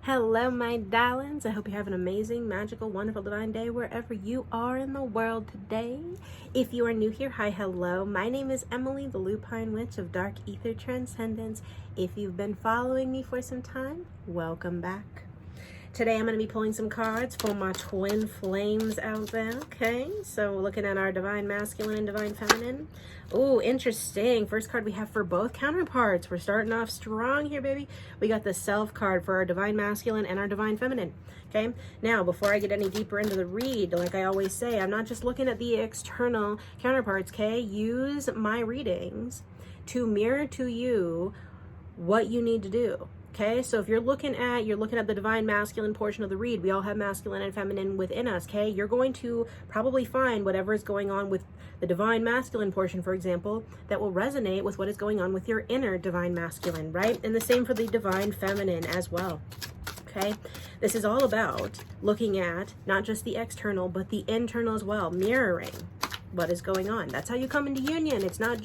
Hello, my darlings. I hope you have an amazing, magical, wonderful, divine day wherever you are in the world today. If you are new here, hi, hello. My name is Emily, the Lupine Witch of Dark Ether Transcendence. If you've been following me for some time, welcome back. Today I'm going to be pulling some cards for my twin flames out there, okay? So we're looking at our Divine Masculine and Divine Feminine. Oh, interesting. First card we have for both counterparts. We're starting off strong here, baby. We got the Self card for our Divine Masculine and our Divine Feminine, okay? Now, before I get any deeper into the read, like I always say, I'm not just looking at the external counterparts, okay? Use my readings to mirror to you what you need to do. Okay, so if you're looking at the Divine Masculine portion of the read, we all have masculine and feminine within us, okay? You're going to probably find whatever is going on with the Divine Masculine portion, for example, that will resonate with what is going on with your inner Divine Masculine, right? And the same for the Divine Feminine as well, okay? This is all about looking at not just the external, but the internal as well, mirroring what is going on. That's how you come into union. It's not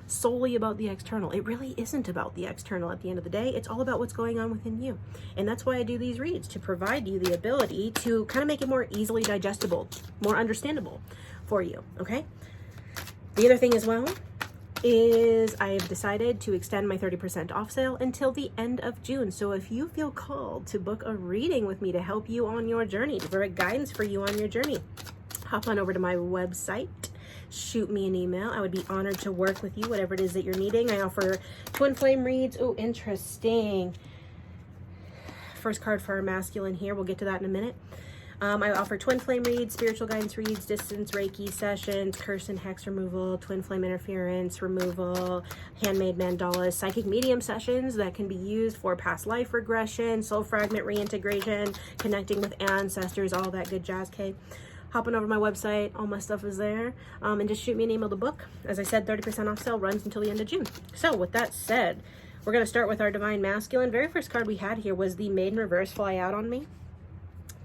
solely about the external. It really isn't about the external at the end of the day. It's all about what's going on within you. And that's why I do these reads, to provide you the ability to kind of make it more easily digestible, more understandable for you, okay? The other thing as well is I have decided to extend my 30% off sale until the end of June. So if you feel called to book a reading with me to help you on your journey, to provide guidance for you on your journey, hop on over to my website, shoot me an email. I would be honored to work with you, whatever it is that you're needing. I offer twin flame reads. Oh, interesting. First card for our masculine here. We'll get to that in a minute. I offer twin flame reads, spiritual guidance reads, distance Reiki sessions, curse and hex removal, twin flame interference removal, handmade mandalas, psychic medium sessions that can be used for past life regression, soul fragment reintegration, connecting with ancestors, all that good jazz, okay? Hopping over my website, all my stuff is there, and just shoot me an email to book. As I said, 30% off sale runs until the end of June. So with that said, we're going to start with our Divine Masculine. Very first card we had here was the Maiden Reverse Fly Out on Me.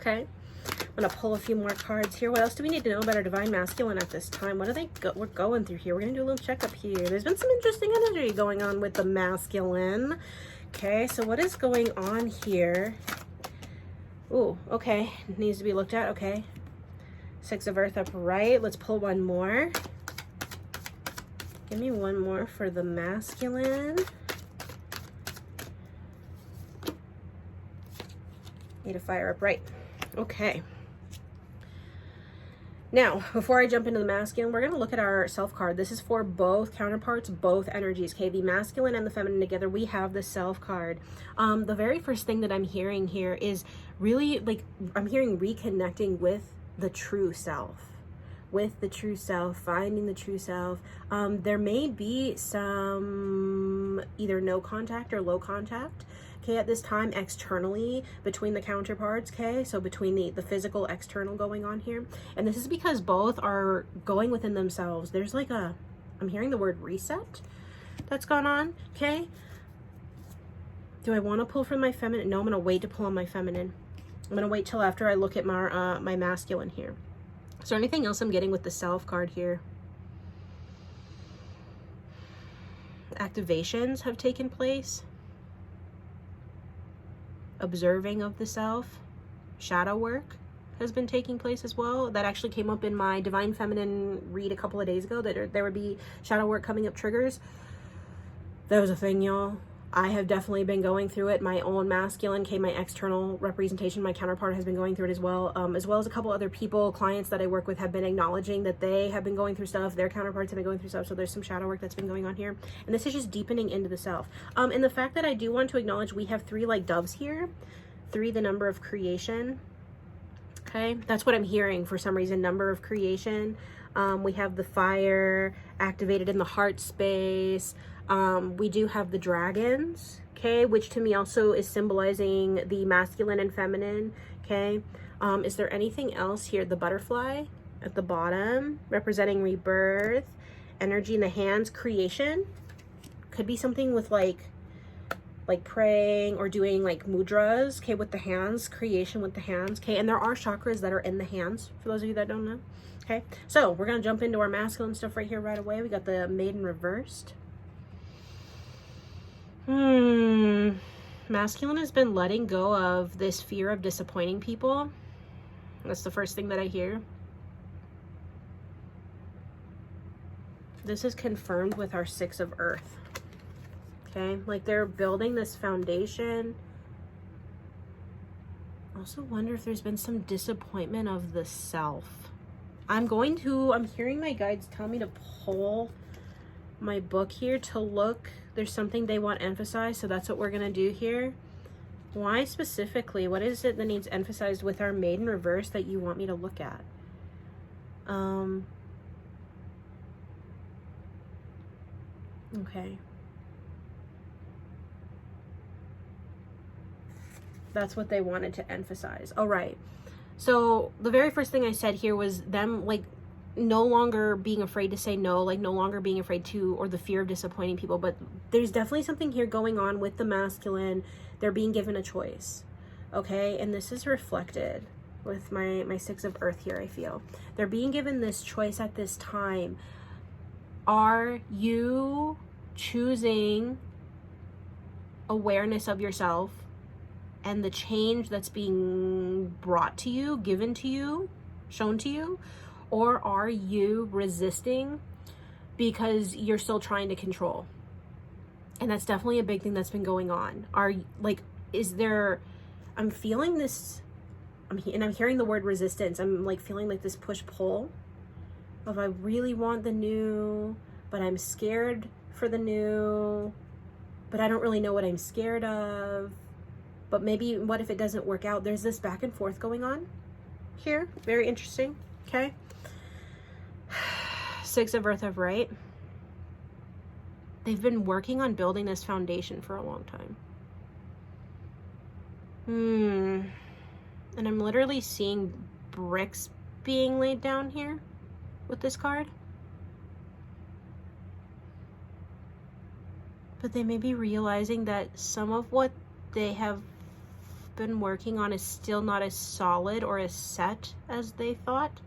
Okay, I'm going to pull a few more cards here. What else do we need to know about our Divine Masculine at this time? What are we're going through here? We're going to do a little checkup here. There's been some interesting energy going on with the masculine. Okay, so what is going on here? Ooh, okay, needs to be looked at. Okay. Six of Earth upright. Let's pull one more. Give me one more for the masculine. Eight of Fire upright. Okay. Now, before I jump into the masculine, we're going to look at our Self card. This is for both counterparts, both energies, okay? The masculine and the feminine together, we have the Self card. The very first thing that I'm hearing here is really, like, I'm hearing reconnecting with the true self, finding the true self. There may be some either no contact or low contact, okay, at this time externally between the counterparts, okay, so between the physical external going on here. And this is because both are going within themselves. There's like I'm hearing the word reset that's gone on, okay. Do I want to pull from my feminine? No, I'm gonna wait to pull on my feminine. I'm going to wait till after I look at my, my masculine here. Is there anything else I'm getting with the Self card here? Activations have taken place. Observing of the self. Shadow work has been taking place as well. That actually came up in my Divine Feminine read a couple of days ago, that there would be shadow work coming up triggers. That was a thing, y'all. I have definitely been going through it. My own masculine, my external representation, my counterpart has been going through it as well as a couple other people, clients that I work with have been acknowledging that they have been going through stuff, their counterparts have been going through stuff, so there's some shadow work that's been going on here. And this is just deepening into the self. And the fact that I do want to acknowledge we have 3 like doves here, 3 the number of creation, okay? That's what I'm hearing for some reason, number of creation. We have the fire activated in the heart space. We do have the dragons, okay, which to me also is symbolizing the masculine and feminine, okay. Is there anything else here? The butterfly at the bottom, representing rebirth, energy in the hands, creation. Could be something with like praying or doing like mudras, okay, with the hands, creation with the hands, okay. And there are chakras that are in the hands, for those of you that don't know, okay. So we're going to jump into our masculine stuff right here right away. We got the Maiden reversed. masculine has been letting go of this fear of disappointing people. That's the first thing that I hear. This is confirmed with our Six of Earth. Okay, like they're building this foundation. Also wonder if there's been some disappointment of the self. I'm hearing my guides tell me to pull my book here to look. There's something they want emphasized, so that's what we're gonna do here. Why specifically? What is it that needs emphasized with our Maiden reverse that you want me to look at? Okay. That's what they wanted to emphasize. All right. So the very first thing I said here was them like no longer being afraid to say no, like no longer being afraid to, or the fear of disappointing people. But there's definitely something here going on with the masculine. They're being given a choice. Okay. And this is reflected with my Six of Earth here, I feel. They're being given this choice at this time. Are you choosing awareness of yourself and the change that's being brought to you, given to you, shown to you? Or are you resisting because you're still trying to control? And that's definitely a big thing that's been going on. I'm feeling this, and I'm hearing the word resistance. I'm like feeling like this push-pull of I really want the new, but I'm scared for the new, but I don't really know what I'm scared of. But maybe what if it doesn't work out? There's this back and forth going on here. Very interesting. Okay. Six of Earth of Right. They've been working on building this foundation for a long time. And I'm literally seeing bricks being laid down here with this card. But they may be realizing that some of what they have been working on is still not as solid or as set as they thought.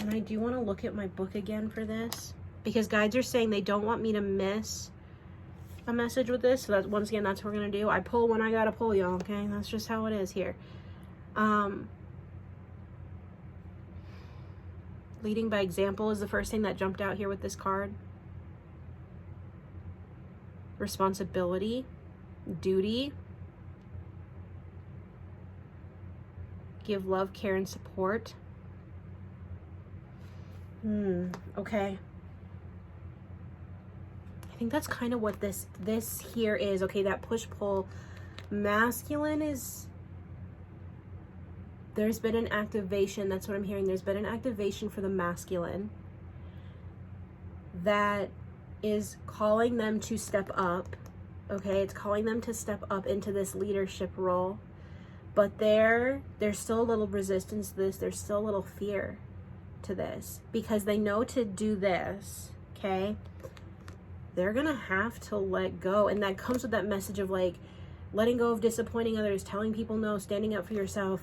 And I do want to look at my book again for this, because guides are saying they don't want me to miss a message with this. So that, once again, that's what we're going to do. I pull when I got to pull, y'all, okay? That's just how it is here. Leading by example is the first thing that jumped out here with this card. Responsibility, duty, give love, care, and support. Okay. I think that's kind of what this here is. Okay, that push-pull. Masculine is... There's been an activation. That's what I'm hearing. There's been an activation for the masculine that is calling them to step up. Okay, it's calling them to step up into this leadership role. But there's still a little resistance to this. There's still a little fear to this, because they know to do this, okay, they're gonna have to let go. And that comes with that message of like letting go of disappointing others, telling people no, standing up for yourself.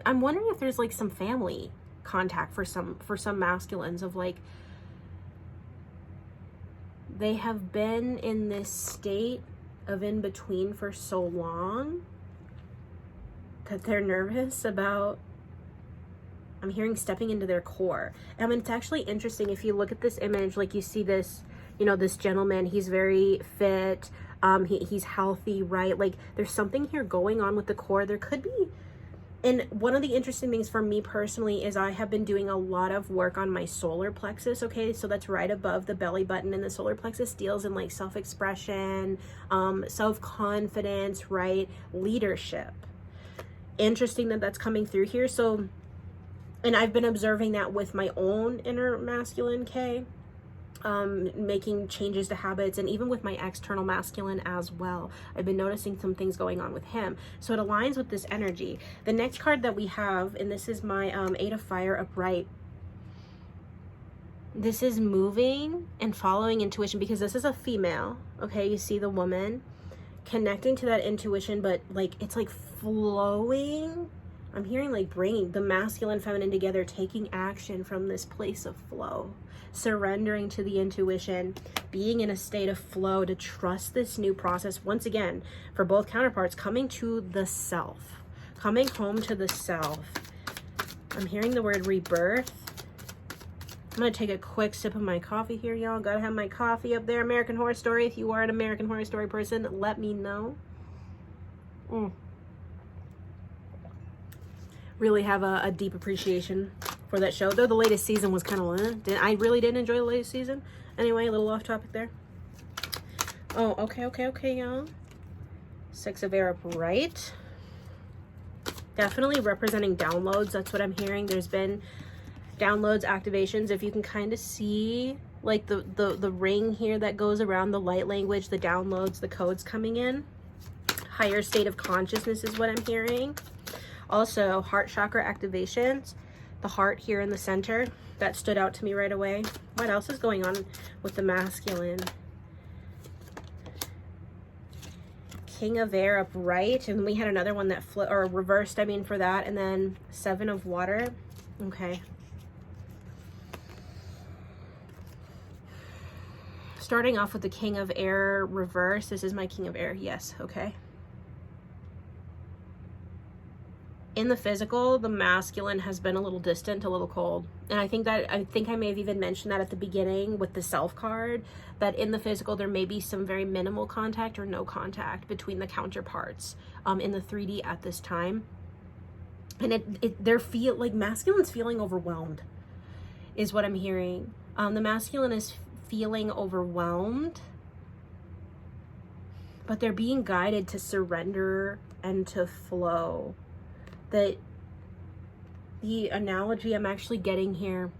I'm wondering if there's like some family contact for some masculines of like, they have been in this state of in between for so long that they're nervous about, I'm hearing, stepping into their core. And I mean, it's actually interesting if you look at this image, like you see this, you know, this gentleman, he's very fit, he's healthy, right? Like there's something here going on with the core. There could be, and one of the interesting things for me personally is I have been doing a lot of work on my solar plexus, okay? So that's right above the belly button, and the solar plexus deals in like self-expression, self-confidence, right? Leadership. Interesting that that's coming through here. So, and I've been observing that with my own inner masculine, K, making changes to habits, and even with my external masculine as well. I've been noticing some things going on with him. So it aligns with this energy. The next card that we have, and this is my Eight of Fire upright. This is moving and following intuition, because this is a female, okay? You see the woman connecting to that intuition, but like it's like flowing I'm hearing like bringing the masculine, feminine together, taking action from this place of flow, surrendering to the intuition, being in a state of flow to trust this new process. Once again, for both counterparts, coming to the self, coming home to the self. I'm hearing the word rebirth. I'm going to take a quick sip of my coffee here, y'all. Got to have my coffee up there. American Horror Story. If you are an American Horror Story person, let me know. Really have a deep appreciation for that show. Though the latest season was kind of, I really didn't enjoy the latest season. Anyway, a little off topic there. Oh, okay, y'all. Six of Air upright. Definitely representing downloads. That's what I'm hearing. There's been downloads, activations. If you can kind of see like the ring here that goes around the light language, the downloads, the codes coming in. Higher state of consciousness is what I'm hearing. Also, heart chakra activations. The heart here in the center. That stood out to me right away. What else is going on with the masculine? King of Air upright. And we had another one that flipped, or reversed, I mean, for that. And then Seven of Water. Okay. Starting off with the King of Air reverse. This is my King of Air. Yes, okay. In the physical, the masculine has been a little distant, a little cold. And I think I may have even mentioned that at the beginning with the self card, that in the physical, there may be some very minimal contact or no contact between the counterparts in the 3D at this time. And they're like masculine's feeling overwhelmed is what I'm hearing. The masculine is feeling overwhelmed, but they're being guided to surrender and to flow. That the analogy I'm actually getting here,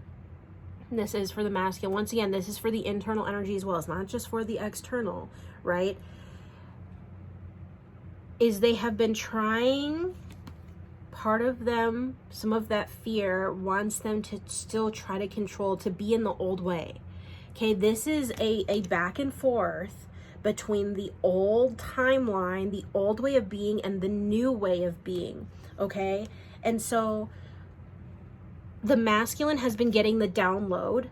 this is for the masculine. Once again, this is for the internal energy as well. It's not just for the external, right? Is they have been trying, part of them, some of that fear wants them to still try to control, to be in the old way. Okay, this is a back and forth between the old timeline, the old way of being, and the new way of being. Okay, and so the masculine has been getting the download,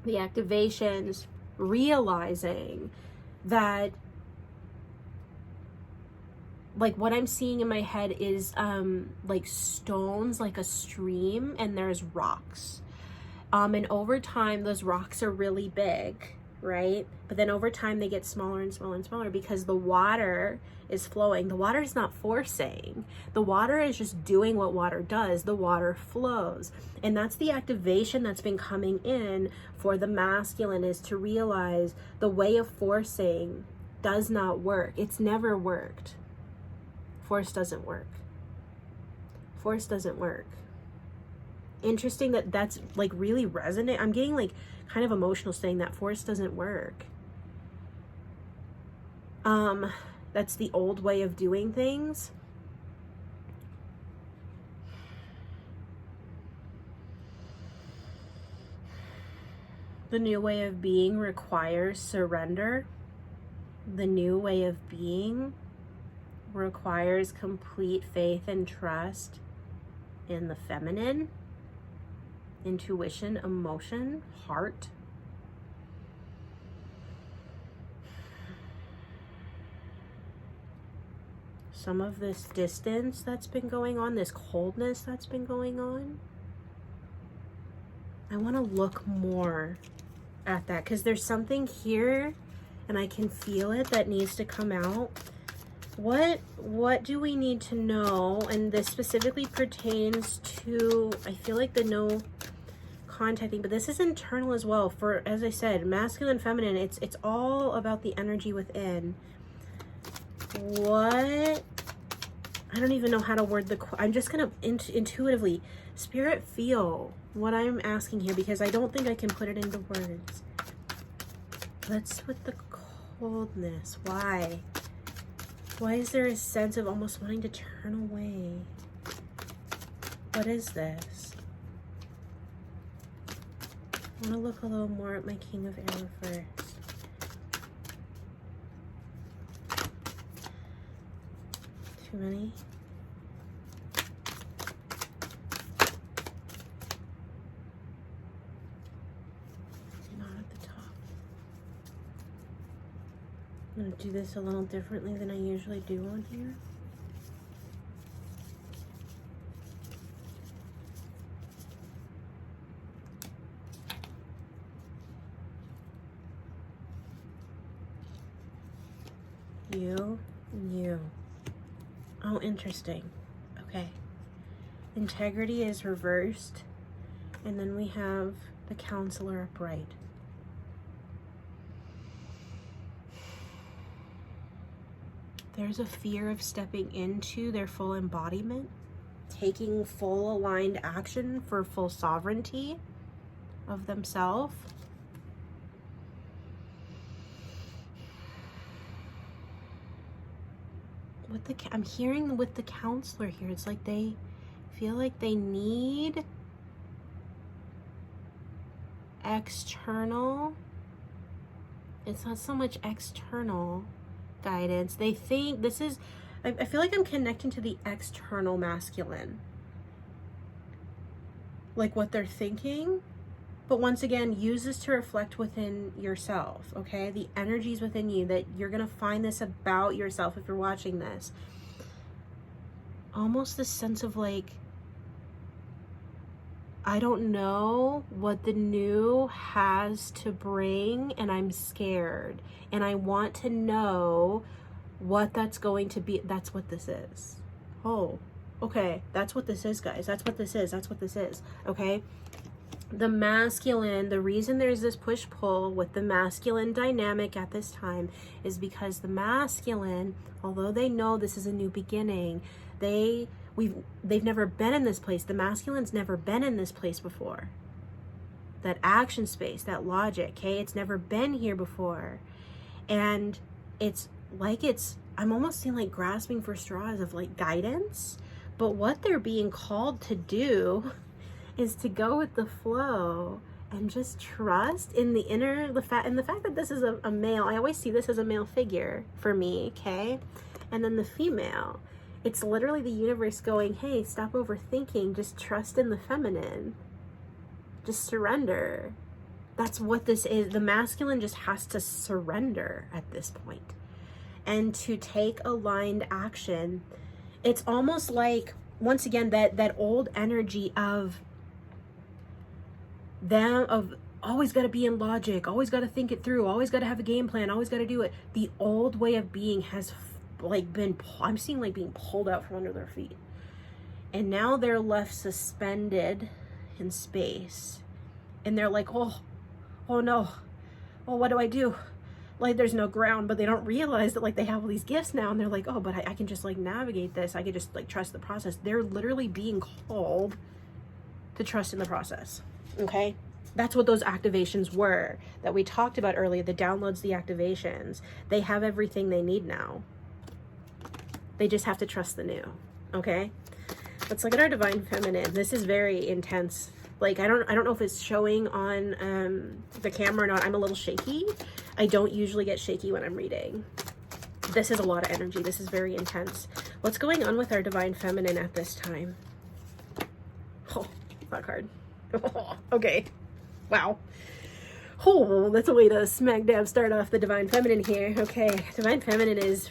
the activations, realizing that, like, what I'm seeing in my head is like stones, like a stream, and there's rocks. And over time, those rocks are really big, right? But then over time, they get smaller and smaller and smaller because the water is flowing. The water is not forcing. The water is just doing what water does. The water flows. And that's the activation that's been coming in for the masculine, is to realize the way of forcing does not work. It's never worked. Force doesn't work. Force doesn't work. Interesting that that's like really resonant. I'm getting like kind of emotional saying that force doesn't work. That's the old way of doing things. The new way of being requires surrender. The new way of being requires complete faith and trust in the feminine, intuition, emotion, heart. Some of this distance that's been going on, this coldness that's been going on, I want to look more at that because there's something here and I can feel it that needs to come out. What do we need to know? And this specifically pertains to, I feel like, the no contacting, but this is internal as well. For, as I said, masculine, feminine, it's all about the energy within. What, I don't even know how to word I'm just gonna intuitively, spirit, feel what I'm asking here, because I don't think I can put it into words. What's with the coldness? Why is there a sense of almost wanting to turn away? What is this? I want to look a little more at my King of Air first. Too many? I'm going to do this a little differently than I usually do on here. You and you. Oh, interesting. Okay. Integrity is reversed. And then we have the Counselor upright. There's a fear of stepping into their full embodiment, taking full aligned action for full sovereignty of themselves. I'm hearing with the Counselor here, it's like they feel like they need external. It's not so much external guidance. They think this is, I feel like I'm connecting to the external masculine, like what they're thinking. But once again, use this to reflect within yourself, okay? The energies within you, that you're going to find this about yourself if you're watching this. Almost this sense of like, I don't know what the new has to bring, and I'm scared. And I want to know what that's going to be. That's what this is. Oh, okay. That's what this is, guys. That's what this is. That's what this is, okay? The masculine, the reason there's this push-pull with the masculine dynamic at this time is because the masculine, although they know this is a new beginning, they've never been in this place. The masculine's never been in this place before. That action space, that logic, okay? It's never been here before. And it's like I'm almost seeing like grasping for straws of like guidance. But what they're being called to do is to go with the flow and just trust in the inner, and the fact that this is a male. I always see this as a male figure for me, okay? And then the female, it's literally the universe going, hey, stop overthinking, just trust in the feminine. Just surrender. That's what this is. The masculine just has to surrender at this point and to take aligned action. It's almost like, once again, that old energy of them, of always got to be in logic, always got to think it through, always got to have a game plan, always got to do it. The old way of being has like I'm seeing like being pulled out from under their feet. And now they're left suspended in space. And they're like, oh no, oh, what do I do? Like there's no ground, but they don't realize that like they have all these gifts now. And they're like, oh, but I can just like navigate this. I can just like trust the process. They're literally being called to trust in the process. Okay, that's what those activations were that we talked about earlier. The downloads, the activations, they have everything they need now. They just have to trust the new. Okay, let's look at our divine feminine. This is very intense. Like I don't know if it's showing on the camera or not. I'm a little shaky. I don't usually get shaky when I'm reading. This is a lot of energy. This is very intense. What's going on with our divine feminine at this time? Oh, that card. Okay, wow. Oh, that's a way to smack dab start off the divine feminine here. Okay, divine feminine is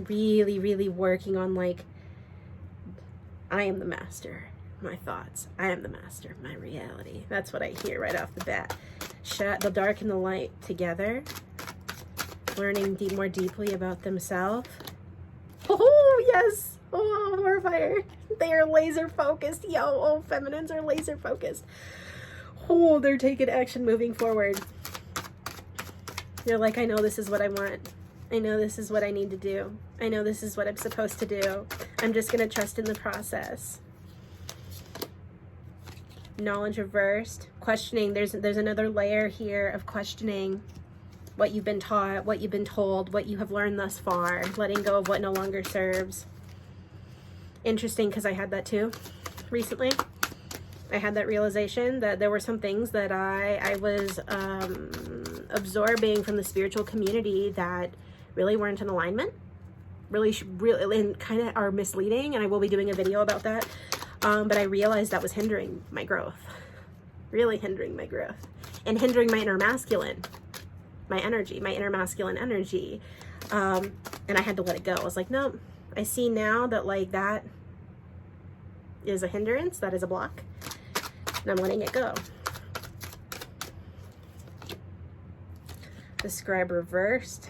really, really working on like, I am the master, my thoughts. I am the master, my reality. That's what I hear right off the bat. Shut the dark and the light together, learning more deeply about themselves. Oh yes. Oh, more fire. They are laser focused. Yo, oh, feminines are laser focused. Oh, they're taking action moving forward. They're like, I know this is what I want. I know this is what I need to do. I know this is what I'm supposed to do. I'm just going to trust in the process. Knowledge reversed. Questioning. There's another layer here of questioning what you've been taught, what you've been told, what you have learned thus far. Letting go of what no longer serves. Interesting, because I had that too recently. I had that realization that there were some things that I was absorbing from the spiritual community that really weren't in alignment, really and kind of are misleading, and I will be doing a video about that. But I realized that was hindering my growth, really hindering my growth, and hindering my inner masculine. my energy, my inner masculine energy. And I had to let it go. I was like, nope, I see now that like that is a hindrance, that is a block, and I'm letting it go. The scribe reversed.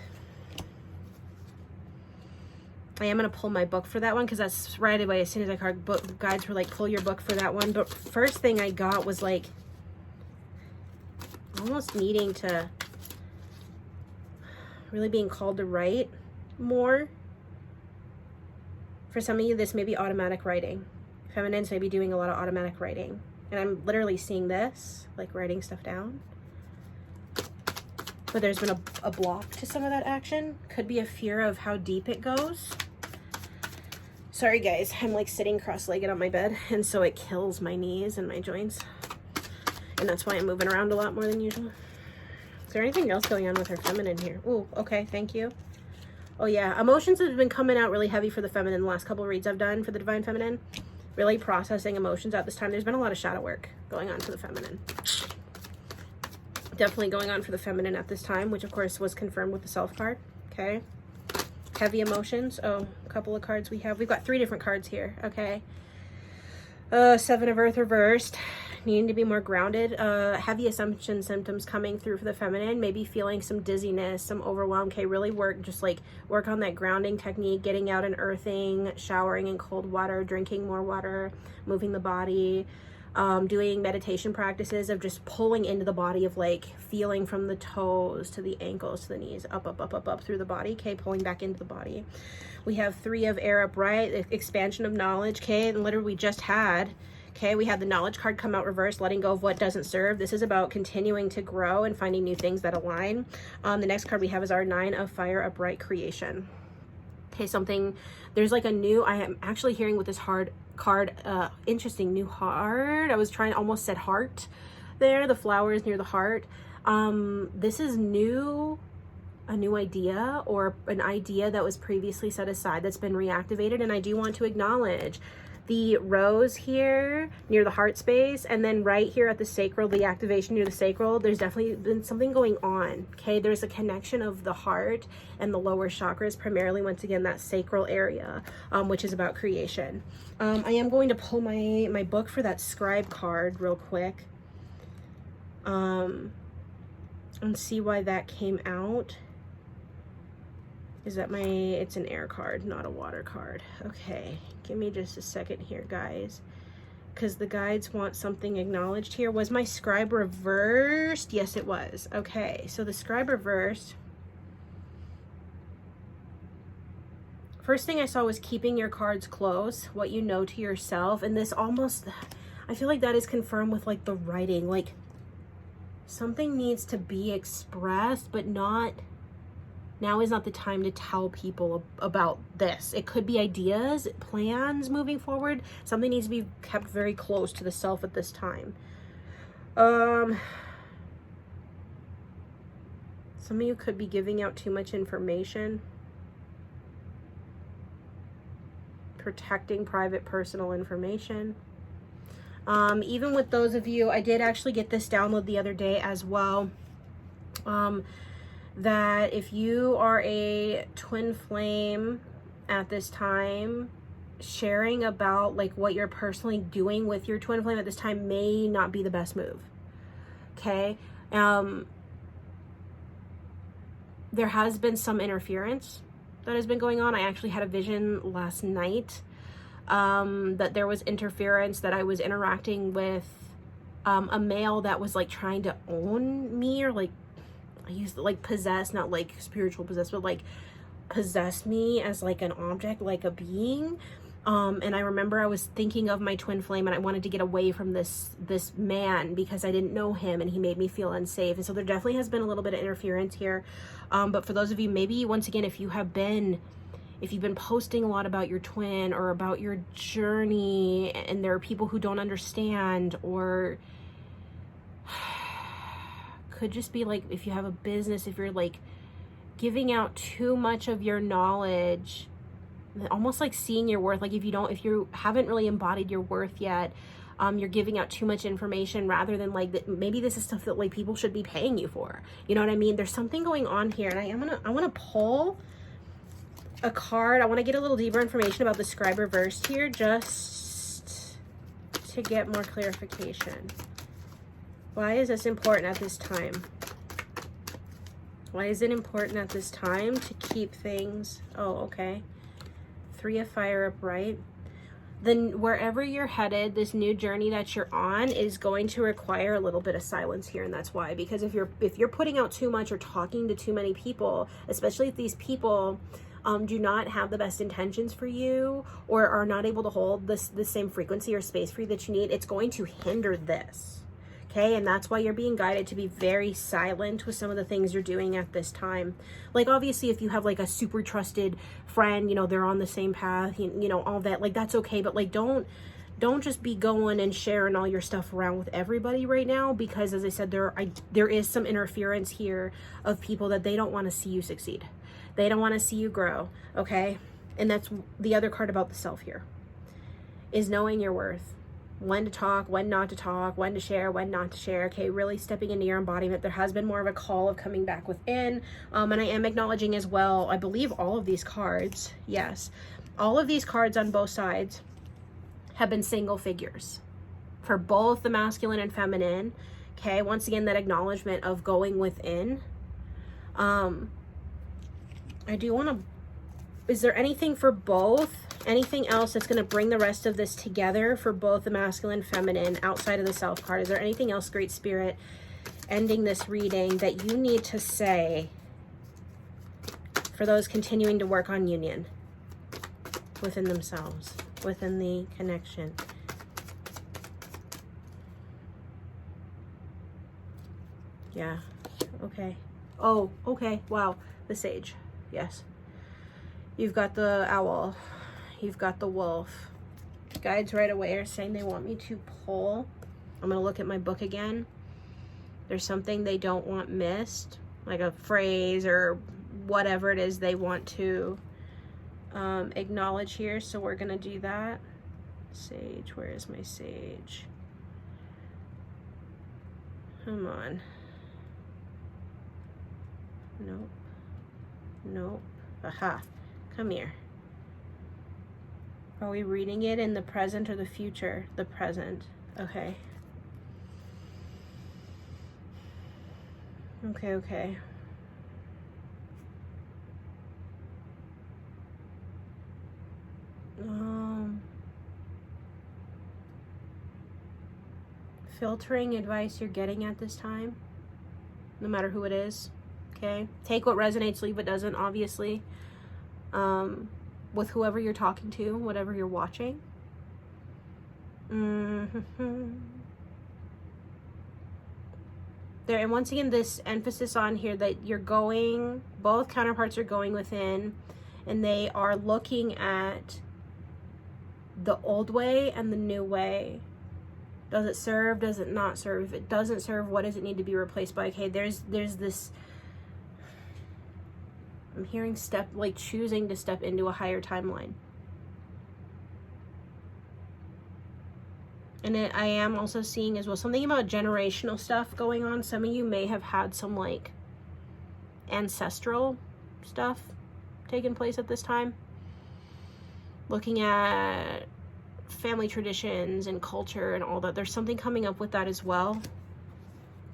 I am going to pull my book for that one because that's right away. As soon as I card book guides were like, pull your book for that one. But first thing I got was like almost needing to really being called to write more. For some of you, this may be automatic writing. Feminines may be doing a lot of automatic writing. And I'm literally seeing this, like writing stuff down. But there's been a block to some of that action. Could be a fear of how deep it goes. Sorry guys, I'm like sitting cross-legged on my bed, and so it kills my knees and my joints. And that's why I'm moving around a lot more than usual. Is there anything else going on with her feminine here? Ooh, okay, thank you. Oh yeah, emotions have been coming out really heavy for the feminine the last couple of reads I've done for the divine feminine. Really processing emotions at this time. There's been a lot of shadow work going on for the feminine. Definitely going on for the feminine at this time, which of course was confirmed with the self card. Okay. Heavy emotions. Oh, a couple of cards we have. We've got 3 different cards here. Okay. 7 of Earth reversed. Needing to be more grounded. Heavy assumption symptoms coming through for the feminine. Maybe feeling some dizziness, some overwhelm. Okay, really work on that grounding technique, getting out and earthing, showering in cold water, drinking more water, moving the body. Doing meditation practices of just pulling into the body, of like feeling from the toes to the ankles to the knees, up through the body. Okay, pulling back into the body. We have 3 of air upright, expansion of knowledge. Okay, and literally we just had, okay, we had the knowledge card come out reversed, letting go of what doesn't serve. This is about continuing to grow and finding new things that align. The next card we have is our 9 of fire upright, creation. Okay, something, there's like a new, I am actually hearing with this card, interesting new heart. I was trying, almost said heart there, the flowers near the heart. This is new, a new idea, or an idea that was previously set aside that's been reactivated. And I do want to acknowledge the rose here near the heart space, and then right here at the sacral, the activation near the sacral. There's definitely been something going on. Okay, there's a connection of the heart and the lower chakras, primarily once again that sacral area, which is about creation. I am going to pull my book for that scribe card real quick, and see why that came out. Is that it's an air card, not a water card. Okay, give me just a second here, guys, because the guides want something acknowledged here. Was my scribe reversed? Yes, it was. Okay, so the scribe reversed. First thing I saw was keeping your cards close, what you know to yourself. And this almost, I feel like that is confirmed with like the writing, like something needs to be expressed, but not, now is not the time to tell people about this. It could be ideas, plans moving forward. Something needs to be kept very close to the self at this time. Some of you could be giving out too much information. Protecting private personal information. Even with those of you, I did actually get this download the other day as well, that if you are a twin flame at this time, sharing about like what you're personally doing with your twin flame at this time may not be the best move. Okay. There has been some interference that has been going on. I actually had a vision last night that there was interference, that I was interacting with a male that was like trying to own me, or like, I used like possess, not like spiritual possess, but like possess me as like an object, like a being. And I remember I was thinking of my twin flame, and I wanted to get away from this man because I didn't know him and he made me feel unsafe. And so there definitely has been a little bit of interference here. But for those of you, maybe once again, if you've been posting a lot about your twin or about your journey, and there are people who don't understand, or could just be like, if you have a business, if you're like giving out too much of your knowledge, almost like seeing your worth, like if you haven't really embodied your worth yet, You're giving out too much information rather than like maybe this is stuff that like people should be paying you for. You know what I mean? There's something going on here, and I want to pull a card. I want to get a little deeper information about the scribe reversed here, just to get more clarification. Why is this important at this time? Why is it important at this time to keep things? Oh, okay. 3 of Fire upright. Then wherever you're headed, this new journey that you're on is going to require a little bit of silence here, and that's why. Because if you're putting out too much or talking to too many people, especially if these people do not have the best intentions for you or are not able to hold the same frequency or space for you that you need, it's going to hinder this. Okay, and that's why you're being guided to be very silent with some of the things you're doing at this time. Like, obviously, if you have like a super trusted friend, you know, they're on the same path, you know, all that, like, that's okay. But like, don't just be going and sharing all your stuff around with everybody right now, because as I said, there is some interference here of people that they don't want to see you succeed. They don't want to see you grow, okay? And that's the other card about the self here, is knowing your worth. When to talk, when not to talk, when to share, when not to share. Okay, really stepping into your embodiment. There has been more of a call of coming back within. And I am acknowledging as well, I believe all of these cards, yes, all of these cards on both sides have been single figures for both the masculine and feminine. Okay, once again, that acknowledgement of going within. I do want to, is there anything for both? Anything else that's going to bring the rest of this together for both the masculine and feminine outside of the self card? Is there anything else, Great Spirit, ending this reading that you need to say for those continuing to work on union within themselves, within the connection? Yeah. Okay. Oh, okay. Wow. The Sage. Yes. You've got the Owl. You've got the Wolf. Guides right away are saying they want me to pull. I'm going to look at my book again. There's something they don't want missed, like a phrase or whatever it is they want to acknowledge here. So we're going to do that. Sage, where is my Sage? Come on. Nope. Nope. Aha. Come here. Are we reading it in the present or the future? The present. Okay. Okay, okay. Filtering advice you're getting at this time, no matter who it is. Okay, take what resonates, leave what doesn't, obviously. With whoever you're talking to, whatever you're watching. There, and once again, this emphasis on here that you're going, both counterparts are going within, and they are looking at the old way and the new way. Does it serve? Does it not serve? If it doesn't serve, what does it need to be replaced by? Okay, there's this, I'm hearing choosing to step into a higher timeline. And I am also seeing as well something about generational stuff going on. Some of you may have had some like ancestral stuff taking place at this time. Looking at family traditions and culture and all that. There's something coming up with that as well.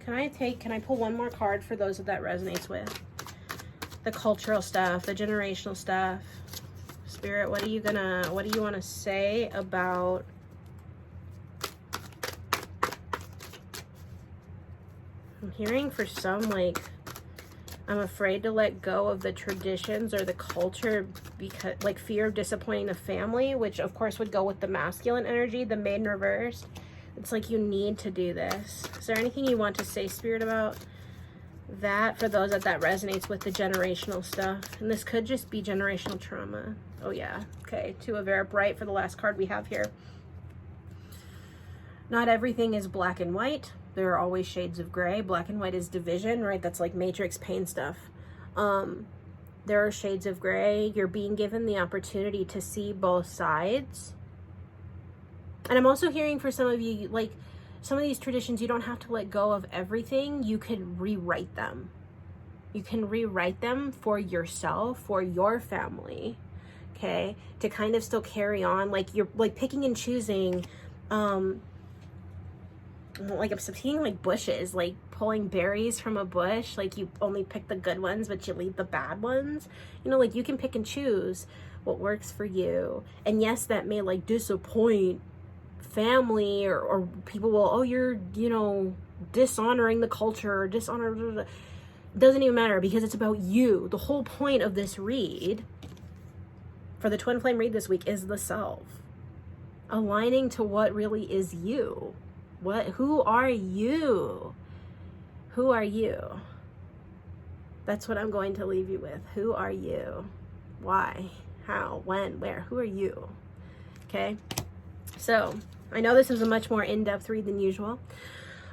Can I pull one more card for those that resonates with? The cultural stuff, the generational stuff. Spirit, what do you want to say about I'm hearing for some, like, I'm afraid to let go of the traditions or the culture because, like, fear of disappointing the family, which of course would go with the masculine energy, the maiden reversed. It's like you need to do this. Is there anything you want to say, Spirit, about that for those that resonates with the generational stuff? And this could just be generational trauma. Oh yeah. Okay, Two of Air, bright for the last card we have here. Not everything is black and white. There are always shades of gray. Black and white is division, right? That's like Matrix pain stuff. There are shades of gray. You're being given the opportunity to see both sides. And I'm also hearing for some of you, like, some of these traditions, you don't have to let go of everything. You can rewrite them. You can rewrite them for yourself, for your family, okay? To kind of still carry on, like you're like picking and choosing, like I'm seeing like bushes, like pulling berries from a bush, like you only pick the good ones, but you leave the bad ones. You know, like you can pick and choose what works for you. And yes, that may like disappoint family or people will, oh, you're, you know, dishonoring the culture, or dishonor. Doesn't even matter, because it's about you. The whole point of this read, for the twin flame read this week, is the self. Aligning to what really is you. Who are you? Who are you? That's what I'm going to leave you with. Who are you? Why? How? When? Where? Who are you? Okay? So, I know this is a much more in-depth read than usual,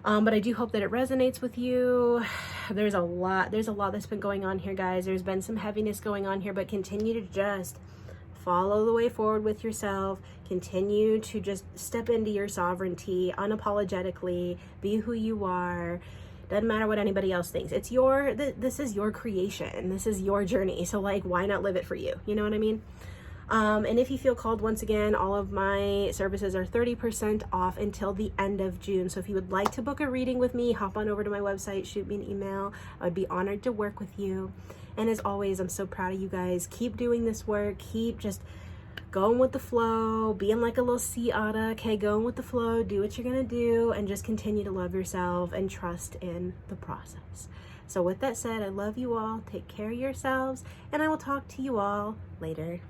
but I do hope that it resonates with you. There's a lot that's been going on here, guys. There's been some heaviness going on here, but continue to just follow the way forward with yourself. Continue to just step into your sovereignty unapologetically. Be who you are. Doesn't matter what anybody else thinks. It's this is your creation. This is your journey. So like, why not live it for you? You know what I mean? And if you feel called, once again, all of my services are 30% off until the end of June. So if you would like to book a reading with me, hop on over to my website, shoot me an email. I would be honored to work with you. And as always, I'm so proud of you guys. Keep doing this work. Keep just going with the flow, being like a little sea otter, okay? Going with the flow, do what you're gonna do, and just continue to love yourself and trust in the process. So with that said, I love you all. Take care of yourselves, and I will talk to you all later.